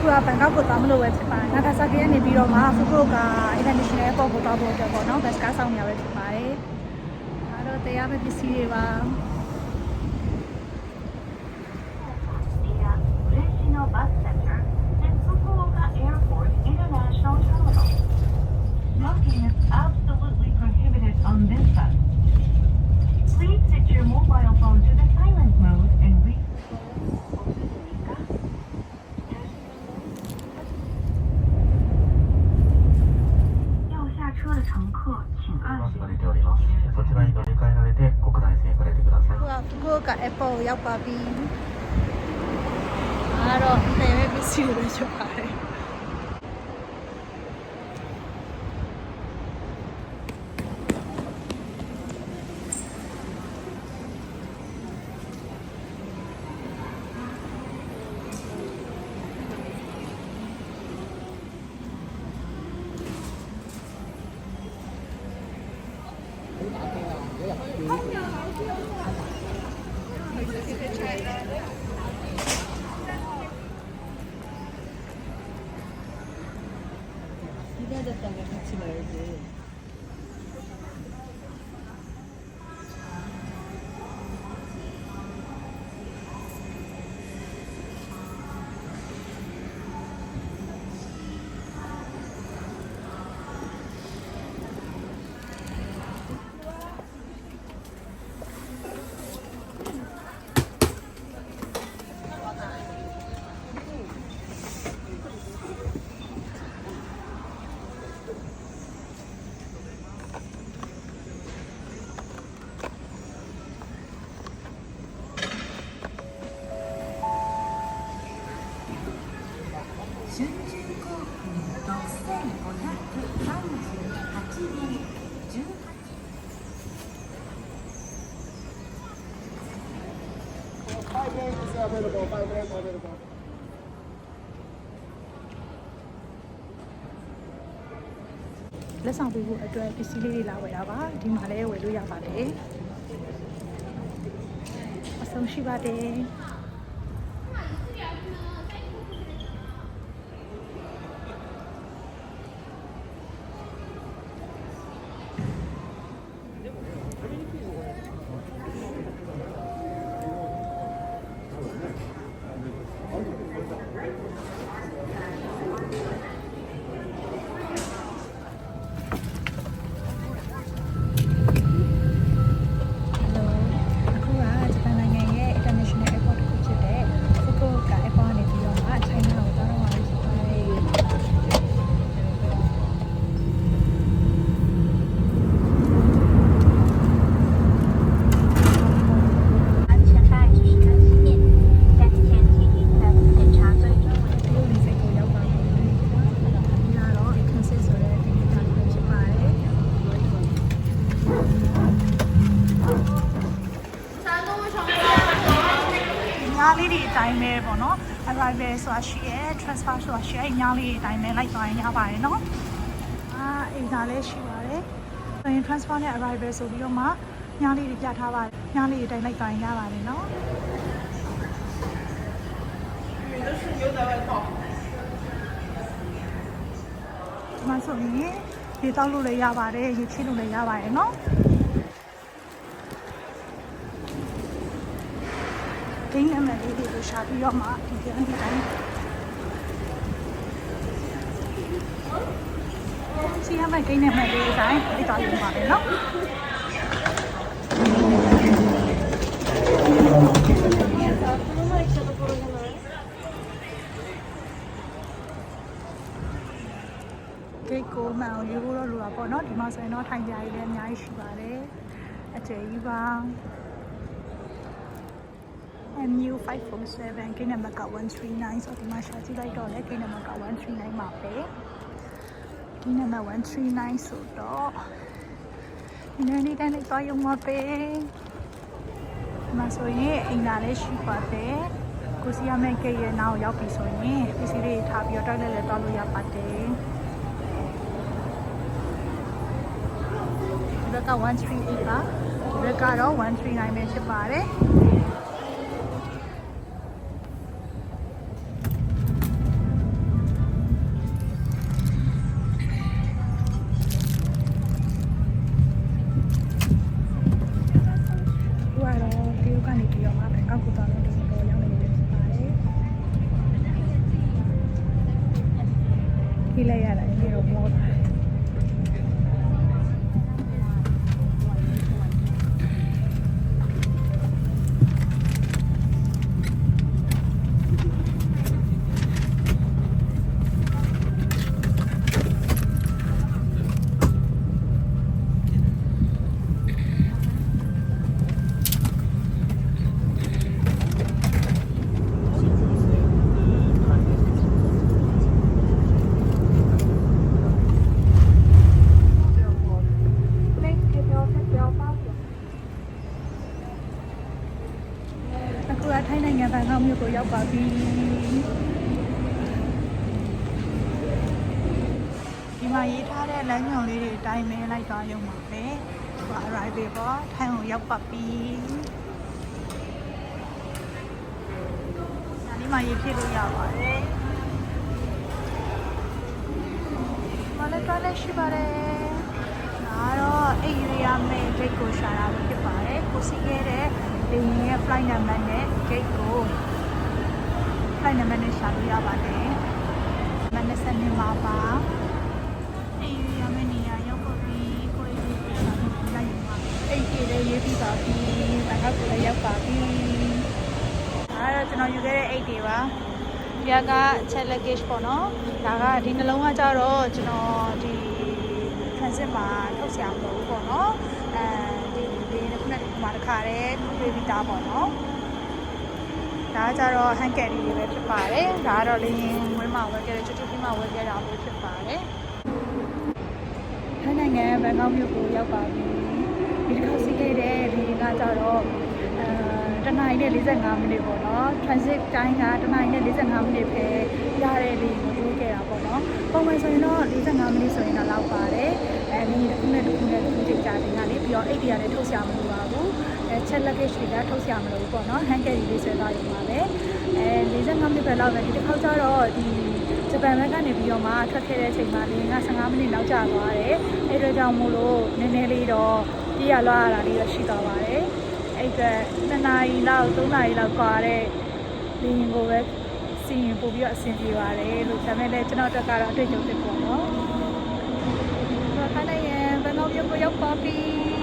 ကဘန်ကောက်ကိုသွားမလို့ပဲဖြစ်ပါတယ်နာဂါဆာကီကနေပြီးတော့မှဖူကူက international airport ကိုသွားဖို့အတွက်ပေါ့နော်ဘတ်ကားဆောင်နေရပဲဖြစ်ပါတယ်ဒါတော့တရားမဲ့ပစ္စည်းတွေပါBus Center and Fukuoka Airport International Terminal. Smoking is absolutely prohibited on this bus. Please set your mobile phone to the silent mode and read. 要下车的乘客请按。そちらに乗り換えられて国内線へ行かれてください。Fukuoka Airport ကိုရောက်ပါပြီအားတော့နေမဲ့ပစ္စည်းတွေပဲချုပ်ပါတယ်같이 말지. Available, 5 days available. လက်ဆောင်ပေးဖို့အတွက်ပစ္စည်းလေးတွေလာဝယ်တာပါဒီမှာလည်းဝယ်လို့ရပါတယ်အဆုံးရှိပါတယ်လေးတွေအတိုင်းပဲပေါ့နော် arrival ဆိုတာရှိရဲ transfer ဆိုတာရှိရဲညားလေးတွေအတိုင်းပဲလိုက်သွားရင်ရပါတယ်နော်အိမ်သာလည်းရှိပါတယ်ဆိုရင် transfer နဲ့ arrival ဆိုပြီးတော့မှညားလေးတွေပြထားပါတယ်ညားလေးတွေအတိုင်းလိုက်သွားရင်ရပါတယ်နော်ဒီမှာဆိုရင်ရေတောက်လို့လည်းရပါတယ်ရေချိလို့လည်းရပါတယ်နော်ဂိမ်းနံပါတ်လေးတွေကိုရှာပြီးတော့မှဒီကနေ့တိုင်းစီးရမယ့်ဂိမ်းနံပါတ်လေးတွေတိုင်းလိုက်သွားလို့ပါတယ်နော်ဂိတ်ကိုမှန်အောင်ယူဖို့တော့လိုတာပေါ့နော်ဒီမှာဆိုရင်တော့ထိုင်ကြရည်လည်းအများကြီးရှိပါတယ်အကျယ်ကြီးပါMU547 ကိန်းနံပါတ်က139ဆိုဒီမှာရှာကြည့်လိုက်တော့လေကိန်းနံပါတ်က139ပါပဲကိန်းနံပါတ်139ဆိုတော့ဒီနေ့တိုင်းလိုက်သွားရုံပါပဲဒီမှာဆိုရင်အိမ်သာလေးရှိပါတယ်ကိုစီရမယ့်ကိတ်ရဲ့နောက်ရောက်ပြီဆိုရင်ပစ္စည်းလေးထားပြီးတော့တိုက်လည်းသွားလို့ရပါတယ်ဒီဘက်က138ပါဒီဘက်ကတော့139ပဲဖြစ်ပါတယ် ထိလိုက်ရတာဒီတော့မောတာအခုကထိုင်းနိုင်ငံဘန်ကောက်မြို့ကိုရောက်ပါပြီဒီမှာရေးထားတဲ့လမ်းညွှန်လေးတွေအတိုင်းပဲလိုက်သွားရုံပါပဲဒီက arrival ပေါ့ထိုင်းကိုရောက်ပါပြီဒီမှာရေးဖြစ်လို့ရပါတယ်ဘာလဲပါလဲရှိပါတယ်ဒါတော့အိမ်ရမယ်ဂိတ်ကိုရှာတာဖြစ်ပါတယ်ကိုစီးခဲ့တဲ့ဒီရဲ့ flight number နဲ့ gate ကို flight number နဲ့ရှာလို့ရပါတယ်မနက်စနေမှာပါအေးရမယ့်နေရာရောက်ပါပြီကိုယ်ရေးရှာလို့လိုက်ရမှာအိတ်ကြီးလေးရေးပြီးပါပြီဘန်ကောက်ကိုလည်းရောက်ပါပြီဒါတော့ကျွန်တော်ယူခဲ့တဲ့အိတ်တွေပါဒီကချက် luggage ပေါ့နော်ဒါကဒီနှလုံးကကြတော့ကျွန်တော်ဒီ transit မှာထုတ်ဆရာမလို့ပေါ့နော်ဒီခုနကဒီမှာတစ်ခါတည်းတွေ့ပြီးသားပေါ့နော်ဒါကြတော့ hand carry တွေပဲဖြစ်ပါတယ်ဒါကတော့လေရင်ဝင်းမှာဝယ်ခဲ့တဲ့ချွတ်ချွတ်ပြီးမှဝယ်ခဲ့တာမျိုးဖြစ်ပါတယ်ထိုင်းနိုင်ငံဘန်ကောက်မြို့ကိုရောက်ပါပြီဒီတစ်ခါစီးခဲ့တဲ့ဒီကကြတော့တနင်္လာနေ့45မိနစ်ပေါ့နော် transit time ကတနင်္လာနေ့45မိနစ်ပဲရတဲ့လေကိုတိုးခဲ့တာပေါ့နော်ပုံမှန်ဆိုရင်တော့45မိနစ်ဆိုရင်တော့လောက်ပါတယ်ဒီတစ်ခုနဲ့တစ်ခုနဲ့တစ်ခုချိန်ကြာတင်ကလေပြီးတော့အိတ်တွေကလည်းထုတ်ဆရာမလိုပါဘူးချက် luggage တွေကထုတ်ဆရာမလိုဘူးပေါ့နော် hand carry လေးဆွဲသွားရုံပါပဲ45မိနစ်ပဲလောက်ပဲဒီတစ်ခါကျတော့ဒီဂျပန်ဘက်ကနေပြီးတော့မှထွက်ခဲ့တဲ့အချိန်မှာလေက15မိနစ်နောက်ကျသွားတယ်အဲ့ဒါကြောင့်မို့လို့နည်းနည်းလေးတော့ပြေးရလာရတာလေးတော့ရှိသွားပါတယ်အဲ့အတွက်2နာရီလောက်3နာရီလောက်ကွာတဲ့လေရင်ကိုပဲစီရင်ပို့ပြီးတော့အဆင်ပြေပါတယ်လို့ဒါမဲ့လည်းကျွန်တော်တက်ကတော့အတွေ့အကြုံတစ်ပေါ့နော်ဒီကနေ့ဘန်ကောက်မြို့ကိုရောက်ပါပြီ